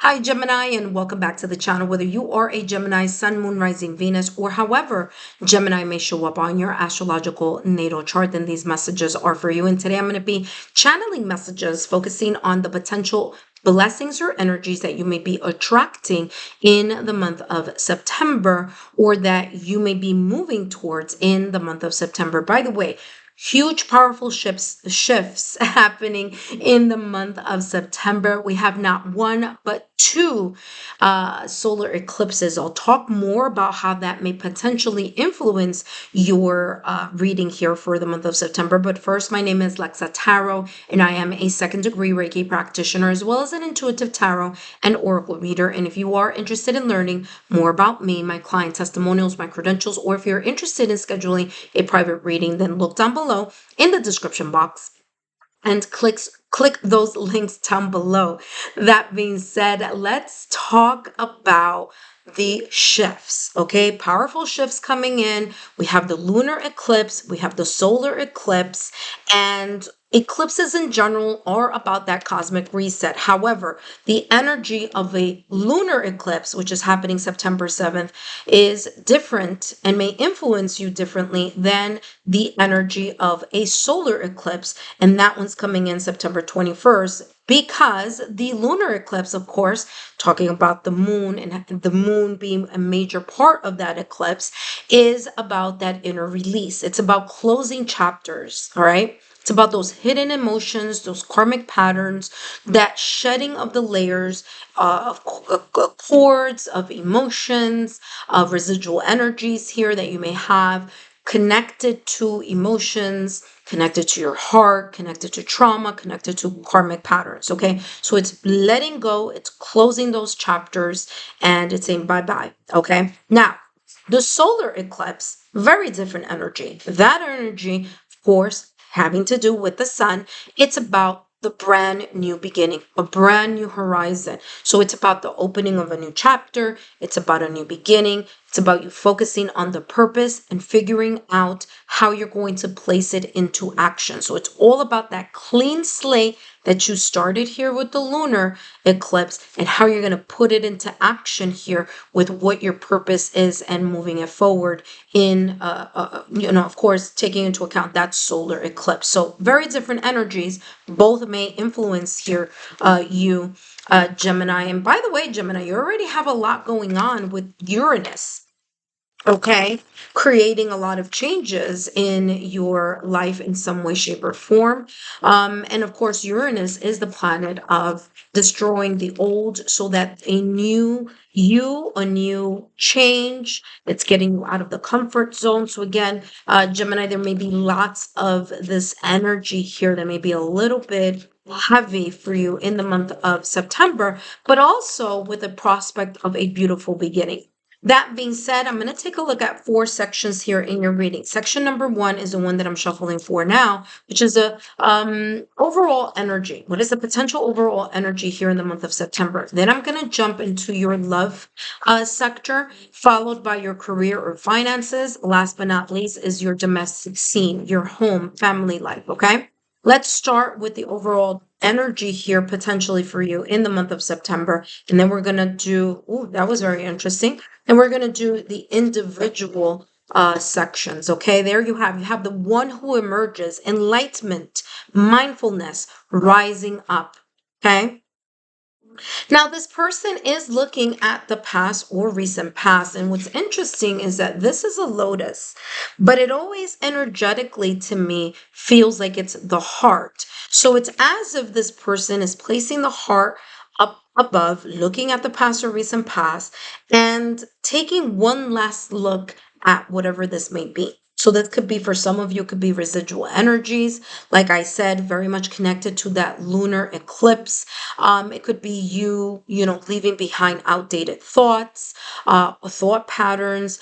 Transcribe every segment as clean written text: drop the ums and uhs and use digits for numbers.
Hi, Gemini, and welcome back to the channel. Whether you are a Gemini, Sun, Moon, Rising, Venus, or however Gemini may show up on your astrological natal chart, then these messages are for you. And today I'm going to be channeling messages focusing on the potential blessings or energies that you may be attracting in the month of September, or that you may be moving towards in the month of September. By the way, huge powerful shifts happening in the month of September. We have not one but two solar eclipses. I'll talk more about how that may potentially influence your reading here for the month of September. But first, my name is Lexa Tarot, and I am a second degree Reiki practitioner, as well as an intuitive tarot and oracle reader. And if you are interested in learning more about me, my client testimonials, my credentials, or if you're interested in scheduling a private reading, then look down below in the description box and click those links down below. That being said, let's talk about the shifts. Okay, powerful shifts coming in. We have the lunar eclipse, we have the solar eclipse, and eclipses in general are about that cosmic reset. However, the energy of a lunar eclipse, which is happening September 7th, is different and may influence you differently than the energy of a solar eclipse. And that one's coming in September 21st, because the lunar eclipse, of course, talking about the moon and the moon being a major part of that eclipse, is about that inner release. It's about closing chapters, all right? It's about those hidden emotions, those karmic patterns, that shedding of the layers of cords, of emotions, of residual energies here that you may have connected to emotions, connected to your heart, connected to trauma, connected to karmic patterns. Okay, so it's letting go, it's closing those chapters, and it's saying bye-bye. Okay, now the solar eclipse, very different energy. That energy, of course, having to do with the sun. It's about the brand new beginning, a brand new horizon. So it's about the opening of a new chapter. It's about a new beginning. It's about you focusing on the purpose and figuring out how you're going to place it into action. So it's all about that clean slate that you started here with the lunar eclipse, and how you're going to put it into action here with what your purpose is and moving it forward in, of course, taking into account that solar eclipse. So very different energies. Both may influence here you, Gemini. And by the way, Gemini, you already have a lot going on with Uranus. Okay, creating a lot of changes in your life in some way, shape, or form. And of course, Uranus is the planet of destroying the old so that a new change, it's getting you out of the comfort zone. So again, Gemini, there may be lots of this energy here that may be a little bit heavy for you in the month of September, but also with the prospect of a beautiful beginning. That being said, I'm going to take a look at 4 sections here in your reading. Section number 1 is the one that I'm shuffling for now, which is the overall energy. What is the potential overall energy here in the month of September? Then I'm going to jump into your love sector, followed by your career or finances. Last but not least is your domestic scene, your home, family life, okay? Let's start with the overall energy here potentially for you in the month of September. And then we're going to do, that was very interesting. And we're going to do the individual sections. Okay, there you have the one who emerges, enlightenment, mindfulness, rising up. Okay. Now, this person is looking at the past or recent past. And what's interesting is that this is a lotus, but it always energetically to me feels like it's the heart. So it's as if this person is placing the heart up above, looking at the past or recent past, and taking one last look at whatever this may be. So that could be, for some of you, could be residual energies. Like I said, very much connected to that lunar eclipse. It could be you, leaving behind outdated thoughts, thought patterns,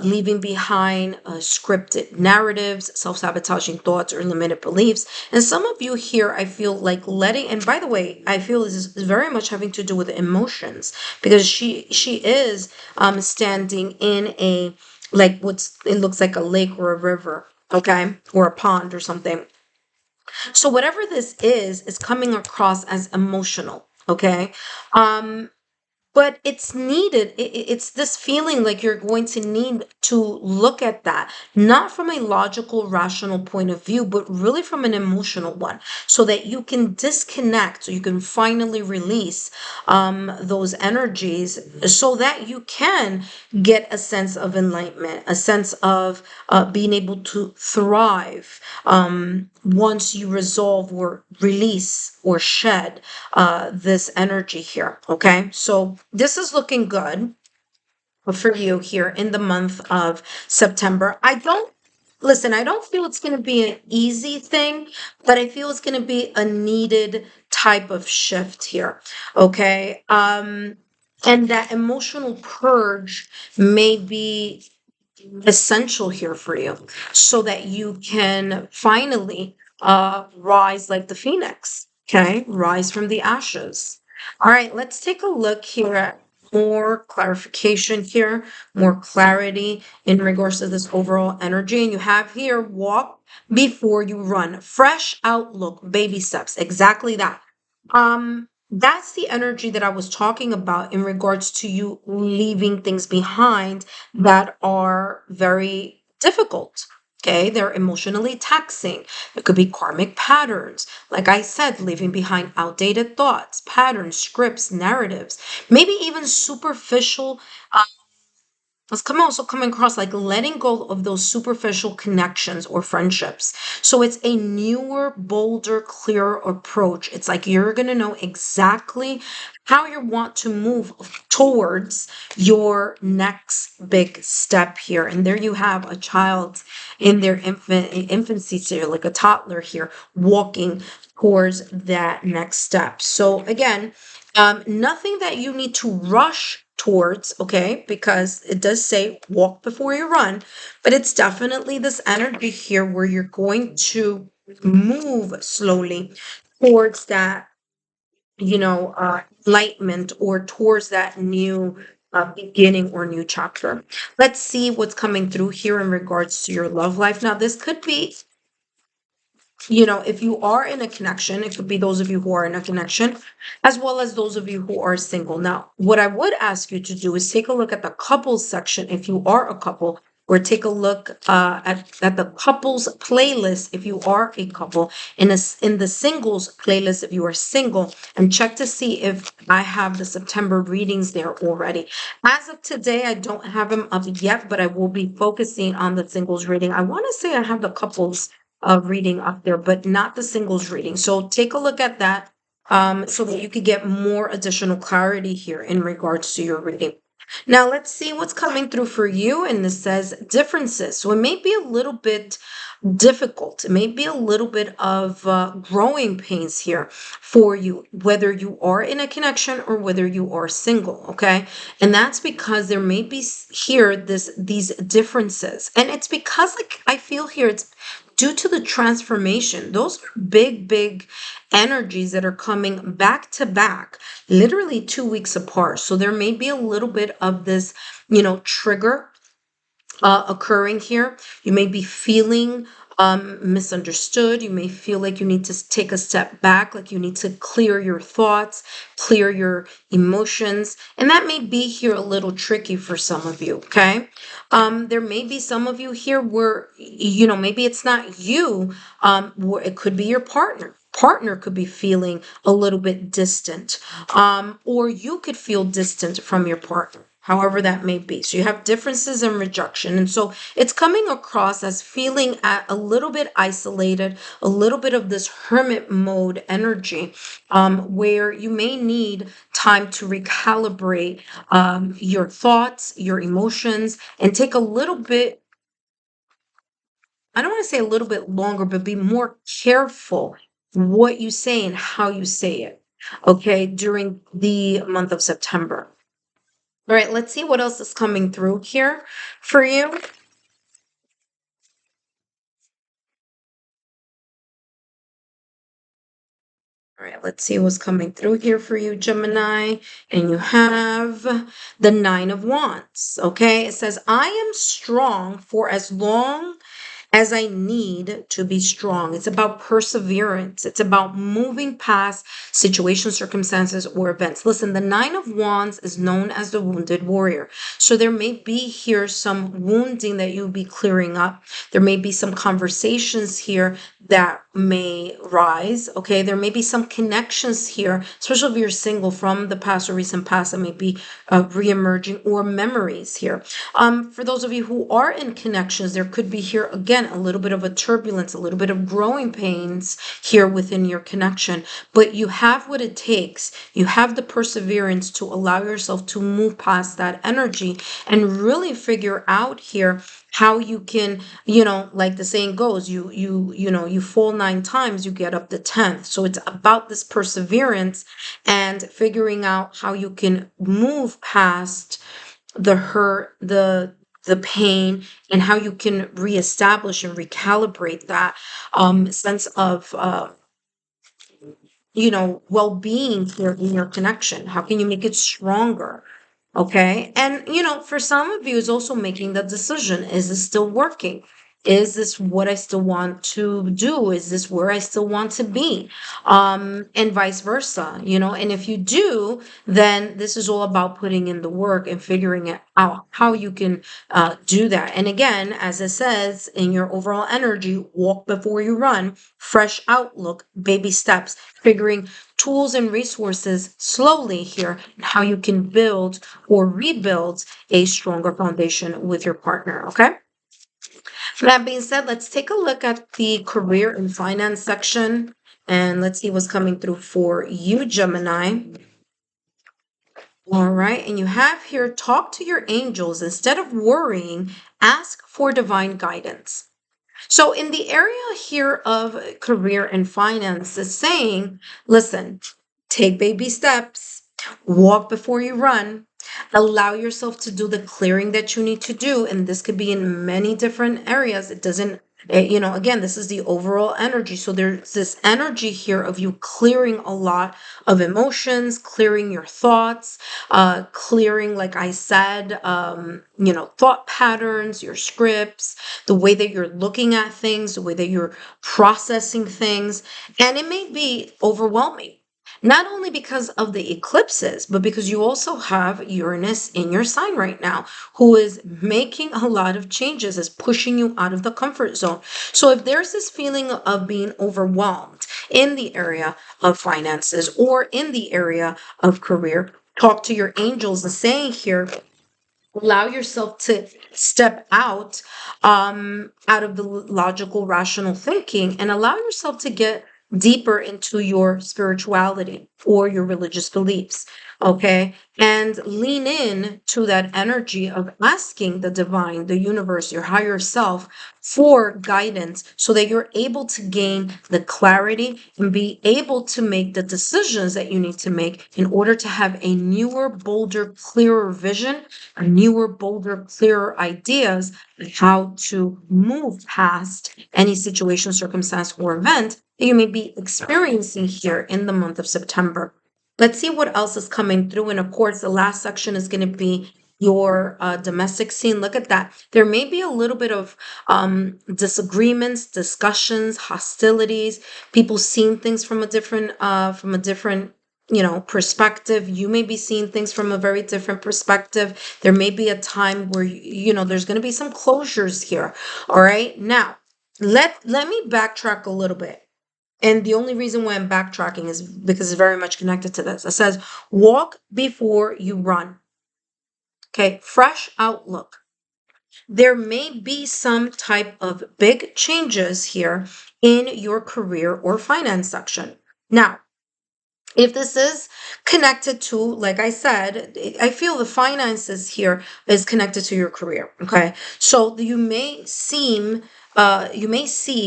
leaving behind scripted narratives, self-sabotaging thoughts, or limited beliefs. And some of you here, I feel like letting, and by the way, I feel this is very much having to do with emotions, because she is standing in a, like, it looks like a lake or a river, okay, or a pond or something. So whatever this is coming across as emotional, okay? but it's needed. It's this feeling like you're going to need to look at that, not from a logical, rational point of view, but really from an emotional one, so that you can disconnect, so you can finally release those energies, so that you can get a sense of enlightenment, a sense of being able to thrive once you resolve or release or shed this energy here. Okay, so this is looking good for you here in the month of September. I don't feel it's going to be an easy thing, but I feel it's going to be a needed type of shift here. Okay. And that emotional purge may be essential here for you, so that you can finally rise like the phoenix. Okay, rise from the ashes. All right, let's take a look here at more clarification here, more clarity in regards to this overall energy. And you have here, walk before you run, fresh outlook, baby steps, exactly that. That's the energy that I was talking about in regards to you leaving things behind that are very difficult. Okay, they're emotionally taxing. It could be karmic patterns. Like I said, leaving behind outdated thoughts, patterns, scripts, narratives, maybe even superficial it's also coming across like letting go of those superficial connections or friendships. So it's a newer, bolder, clearer approach. It's like you're going to know exactly how you want to move towards your next big step here. And there you have a child in their infancy, so like a toddler here, walking towards that next step. So again, nothing that you need to rush towards, okay, because it does say walk before you run, but it's definitely this energy here where you're going to move slowly towards that, enlightenment, or towards that new beginning or new chapter. Let's see what's coming through here in regards to your love life. Now, this could be, if you are in a connection, it could be those of you who are in a connection, as well as those of you who are single. Now, what I would ask you to do is take a look at the couples section if you are a couple, or take a look at the couples playlist if you are a couple, in the singles playlist if you are single, and check to see if I have the September readings there already. As of today, I don't have them up yet, but I will be focusing on the singles reading. I want to say I have the couples reading up there, but not the singles reading. So take a look at that so that you could get more additional clarity here in regards to your reading. Now let's see what's coming through for you. And this says differences. So it may be a little bit difficult. It may be a little bit of growing pains here for you, whether you are in a connection or whether you are single. Okay, and that's because there may be here these differences, and it's because, like, I feel here it's due to the transformation. Those are big energies that are coming back to back, literally 2 weeks apart. So there may be a little bit of this, trigger occurring here. You may be feeling misunderstood. You may feel like you need to take a step back, like you need to clear your thoughts, clear your emotions. And that may be here a little tricky for some of you, okay? There may be some of you here where, maybe it's not you, where it could be your partner could be feeling a little bit distant, or you could feel distant from your partner, however that may be. So you have differences in rejection. And so it's coming across as feeling a little bit isolated, a little bit of this hermit mode energy, where you may need time to recalibrate your thoughts, your emotions, and take a little bit, I don't want to say a little bit longer, but be more careful what you say and how you say it, okay, during the month of September. All right, let's see what else is coming through here for you. All right, let's see what's coming through here for you, Gemini. And you have the Nine of Wands, okay? It says, I am strong for as long as I need to be strong. It's about perseverance. It's about moving past situations, circumstances, or events. Listen, the Nine of Wands is known as the wounded warrior. So there may be here some wounding that you'll be clearing up. There may be some conversations here that may rise. Okay. There may be some connections here, especially if you're single, from the past or recent past that may be re-emerging, or memories here. For those of you who are in connections, there could be here again a little bit of a turbulence, a little bit of growing pains here within your connection. But you have what it takes. You have the perseverance to allow yourself to move past that energy and really figure out here how you can, like the saying goes, you fall 9 times, you get up the 10th. So it's about this perseverance and figuring out how you can move past the hurt, the pain, and how you can reestablish and recalibrate that sense of well-being here in your connection. How can you make it stronger? Okay. And, for some of you, is also making the decision. Is this still working? Is this what I still want to do? Is this where I still want to be? And vice versa, and if you do, then this is all about putting in the work and figuring it out how you can do that. And again, as it says in your overall energy, walk before you run, fresh outlook, baby steps, figuring tools and resources slowly here, and how you can build or rebuild a stronger foundation with your partner. Okay. That being said, let's take a look at the career and finance section, and let's see what's coming through for you, Gemini. All right. And you have here, talk to your angels. Instead of worrying, ask for divine guidance. So in the area here of career and finance, is saying, listen, take baby steps, walk before you run, allow yourself to do the clearing that you need to do. And this could be in many different areas. It doesn't, again, this is the overall energy. So there's this energy here of you clearing a lot of emotions, clearing your thoughts, clearing, like I said, thought patterns, your scripts, the way that you're looking at things, the way that you're processing things. And it may be overwhelming. Not only because of the eclipses, but because you also have Uranus in your sign right now, who is making a lot of changes, is pushing you out of the comfort zone. So if there's this feeling of being overwhelmed in the area of finances or in the area of career, talk to your angels. The saying here, allow yourself to step out of the logical, rational thinking, and allow yourself to get deeper into your spirituality or your religious beliefs. Okay. And lean in to that energy of asking the divine, the universe, your higher self for guidance, so that you're able to gain the clarity and be able to make the decisions that you need to make in order to have a newer, bolder, clearer vision, a newer, bolder, clearer ideas on how to move past any situation, circumstance, or event that you may be experiencing here in the month of September. Let's see what else is coming through. And of course, the last section is going to be your domestic scene. Look at that. There may be a little bit of disagreements, discussions, hostilities, people seeing things from a different perspective. You may be seeing things from a very different perspective. There may be a time where there's going to be some closures here. All right. Now, let me backtrack a little bit. And the only reason why I'm backtracking is because it's very much connected to this. It says, walk before you run. Okay, fresh outlook. There may be some type of big changes here in your career or finance section. Now, if this is connected to, like I said, I feel the finances here is connected to your career. Okay. So you may see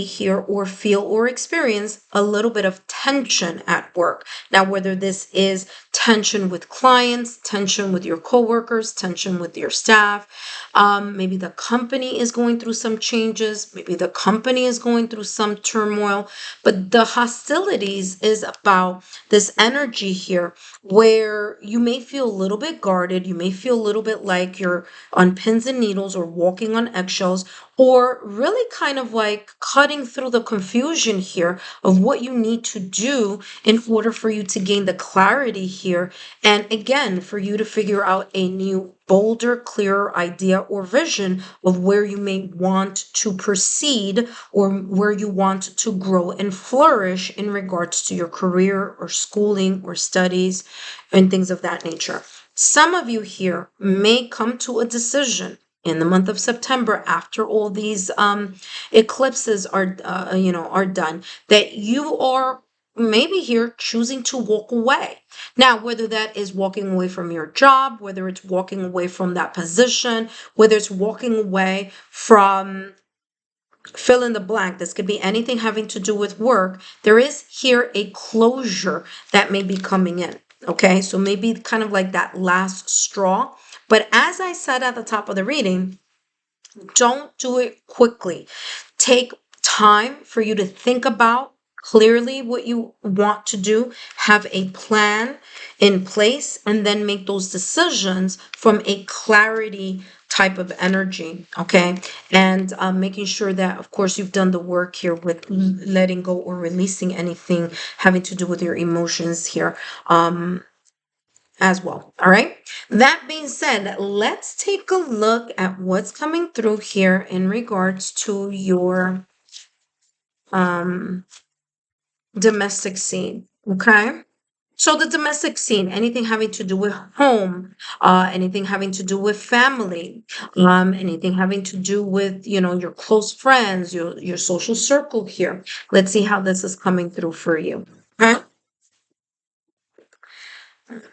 here or feel or experience a little bit of tension at work. Now, whether this is tension with clients, tension with your coworkers, tension with your staff, maybe the company is going through some changes, maybe the company is going through some turmoil, but the hostilities is about this energy here where you may feel a little bit guarded, you may feel a little bit like you're on pins and needles or walking on eggshells, or really kind of like cutting through the confusion here of what you need to do in order for you to gain the clarity here. And again, for you to figure out a new, bolder, clearer idea or vision of where you may want to proceed or where you want to grow and flourish in regards to your career or schooling or studies and things of that nature. Some of you here may come to a decision in the month of September, after all these eclipses are done, that you are maybe here choosing to walk away. Now, whether that is walking away from your job, whether it's walking away from that position, whether it's walking away from fill in the blank, this could be anything having to do with work, there is here a closure that may be coming in. Okay, so maybe kind of like that last straw. But as I said at the top of the reading, don't do it quickly. Take time for you to think about clearly what you want to do, have a plan in place, and then make those decisions from a clarity type of energy. Okay. And making sure that, of course, you've done the work here with letting go or releasing anything having to do with your emotions here. As well. All right. That being said, let's take a look at what's coming through here in regards to your domestic scene. Okay. So the domestic scene, anything having to do with home, anything having to do with family, anything having to do with, your close friends, your social circle here. Let's see how this is coming through for you. Okay.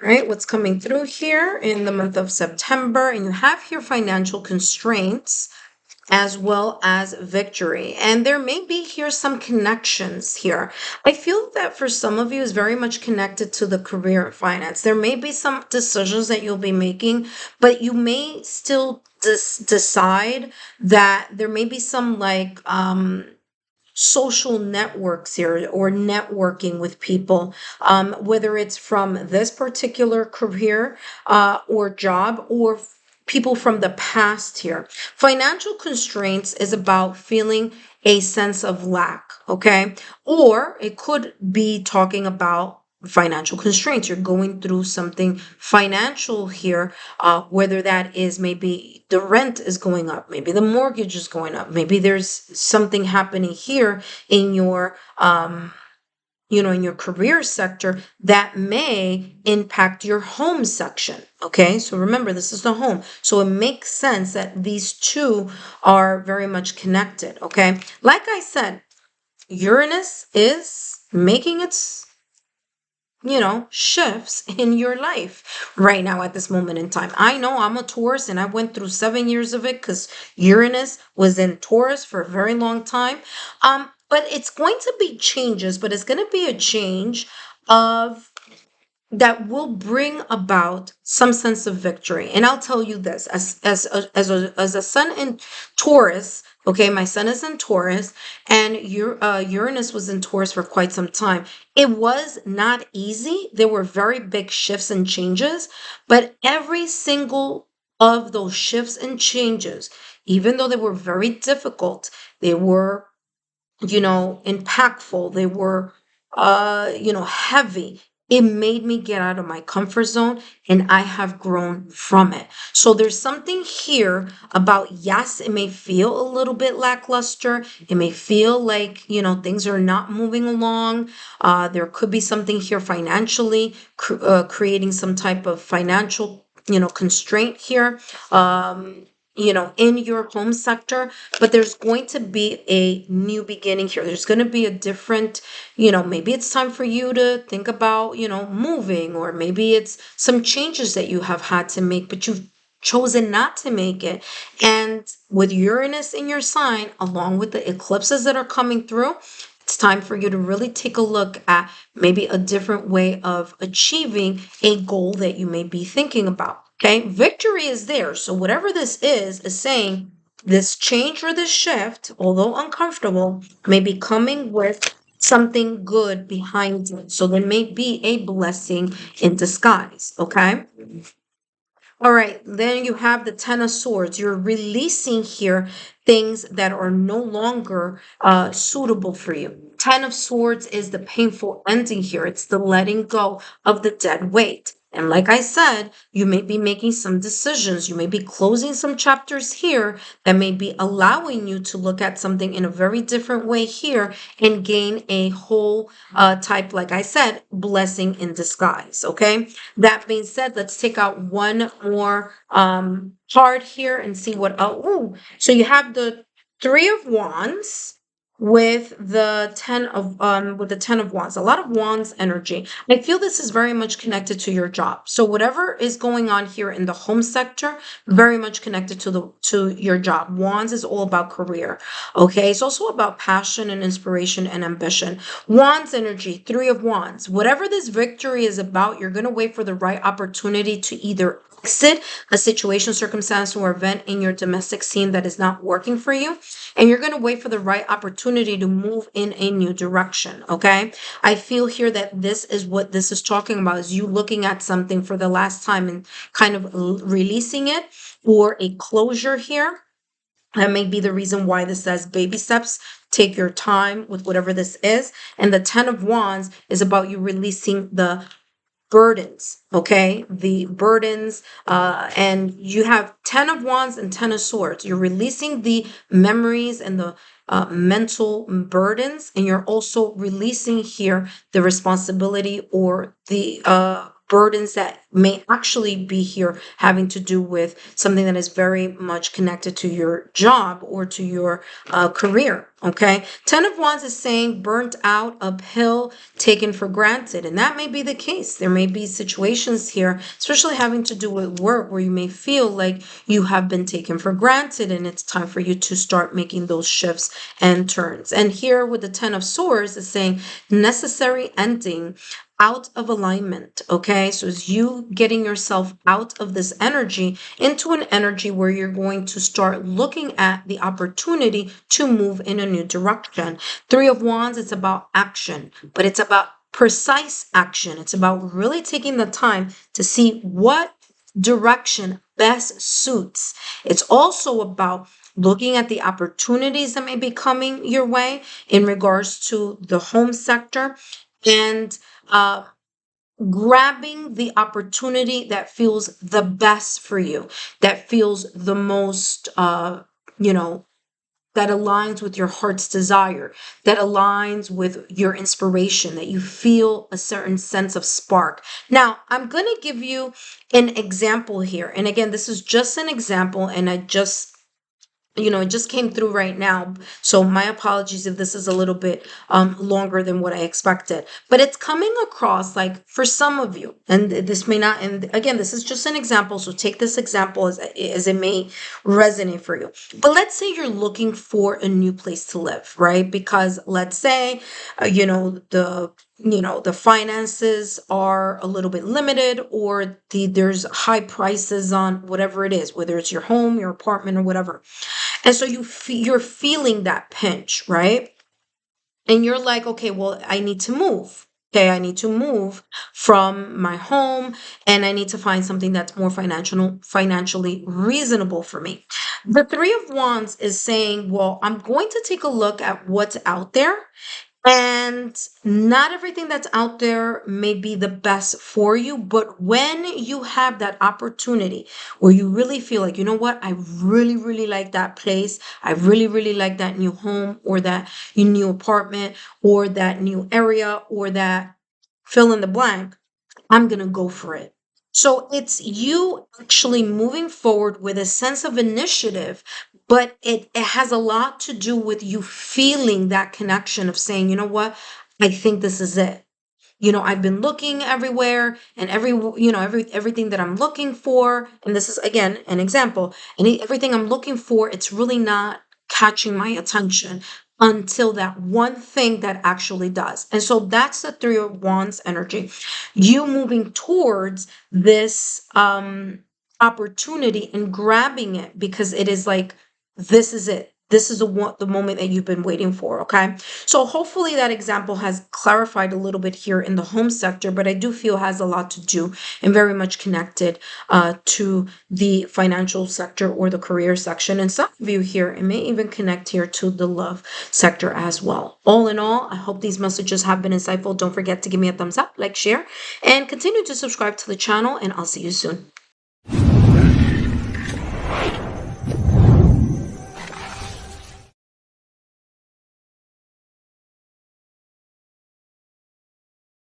Right, what's coming through here in the month of September, and you have here financial constraints as well as victory. And there may be here some connections here. I feel that for some of you is very much connected to the career and finance. There may be some decisions that you'll be making, but you may still decide that there may be some like social networks here or networking with people, whether it's from this particular career or job or people from the past here. Financial constraints is about feeling a sense of lack, okay? Or it could be talking about financial constraints. You're going through something financial here, whether that is maybe the rent is going up, maybe the mortgage is going up, maybe there's something happening here in your in your career sector that may impact your home section. Okay, so remember, this is the home. So it makes sense that these two are very much connected. Okay, like I said, Uranus is making its shifts in your life right now at this moment in time. I know I'm a Taurus and I went through 7 years of it because Uranus was in Taurus for a very long time. But it's going to be changes, but it's going to be a change of that will bring about some sense of victory. And I'll tell you this, as a sun in Taurus, okay, my sun is in Taurus, and Uranus was in Taurus for quite some time. It was not easy. There were very big shifts and changes, but every single of those shifts and changes, even though they were very difficult, they were impactful. They were, heavy. It made me get out of my comfort zone and I have grown from it. So there's something here about, yes, it may feel a little bit lackluster. It may feel like, things are not moving along. There could be something here financially, creating some type of financial, constraint here. In your home sector, but there's going to be a new beginning here. There's going to be a different, maybe it's time for you to think about, moving, or maybe it's some changes that you have had to make, but you've chosen not to make it. And with Uranus in your sign, along with the eclipses that are coming through, it's time for you to really take a look at maybe a different way of achieving a goal that you may be thinking about. Okay, victory is there. So whatever this is saying this change or this shift, although uncomfortable, may be coming with something good behind it. So there may be a blessing in disguise. Okay. All right, then you have the Ten of Swords. You're releasing here things that are no longer suitable for you. Ten of Swords is the painful ending here. It's the letting go of the dead weight. And like I said, you may be making some decisions. You may be closing some chapters here that may be allowing you to look at something in a very different way here and gain a whole type, like I said, blessing in disguise. Okay. That being said, let's take out one more card here and see what. Oh, so you have the Three of Wands with the Ten of Wands. A lot of Wands energy. I feel this is very much connected to your job. So whatever is going on here in the home sector, very much connected to your job. Wands is all about career. Okay, it's also about passion and inspiration and ambition. Wands energy, Three of Wands. Whatever this victory is about, you're going to wait for the right opportunity to either exit a situation, circumstance, or event in your domestic scene that is not working for you. And you're going to wait for the right opportunity to move in a new direction. Okay. I feel here that this is what this is talking about, is you looking at something for the last time and kind of releasing it, or a closure here. That may be the reason why this says baby steps. Take your time with whatever this is. And the Ten of Wands is about you releasing the burdens, okay? The burdens, and you have Ten of Wands and Ten of Swords. You're releasing the memories and the mental burdens, and you're also releasing here the responsibility or the burdens that may actually be here having to do with something that is very much connected to your job or to your career. Okay. Ten of Wands is saying burnt out, uphill, taken for granted. And that may be the case. There may be situations here, especially having to do with work, where you may feel like you have been taken for granted and it's time for you to start making those shifts and turns. And here with the Ten of Swords is saying necessary ending, out of alignment. Okay. So it's you getting yourself out of this energy into an energy where you're going to start looking at the opportunity to move in a new direction. Three of Wands, it's about action, but it's about precise action. It's about really taking the time to see what direction best suits. It's also about looking at the opportunities that may be coming your way in regards to the home sector, and grabbing the opportunity that feels the best for you, that feels the most, you know, that aligns with your heart's desire, that aligns with your inspiration, that you feel a certain sense of spark. Now, I'm going to give you an example here. And again, this is just an example, and I just it just came through right now. So my apologies if this is a little bit longer than what I expected. But it's coming across like for some of you, and this may not, and again, this is just an example. So take this example as it may resonate for you. But let's say you're looking for a new place to live, right? Because let's say, the finances are a little bit limited, or there's high prices on whatever it is, whether it's your home, your apartment, or whatever. And so you're feeling that pinch, right? And you're like, okay, well, I need to move. Okay, I need to move from my home, and I need to find something that's more financially reasonable for me. The Three of Wands is saying, well, I'm going to take a look at what's out there, and not everything that's out there may be the best for you, but when you have that opportunity where you really feel like, you know what, I really, really like that place. I really, really like that new home, or that new apartment, or that new area, or that fill in the blank. I'm going to go for it. So it's you actually moving forward with a sense of initiative, but it has a lot to do with you feeling that connection of saying, you know what, I think this is it. I've been looking everywhere, and everything that I'm looking for, and this is again an example, and everything I'm looking for, it's really not catching my attention until that one thing that actually does. And so that's the Three of Wands energy. You moving towards this opportunity and grabbing it, because it is like, this is it. this is the moment that you've been waiting for, okay? So hopefully that example has clarified a little bit here in the home sector, but I do feel has a lot to do and very much connected to the financial sector or the career section. And some of you here, it may even connect here to the love sector as well. All in all, I hope these messages have been insightful. Don't forget to give me a thumbs up, like, share, and continue to subscribe to the channel, and I'll see you soon.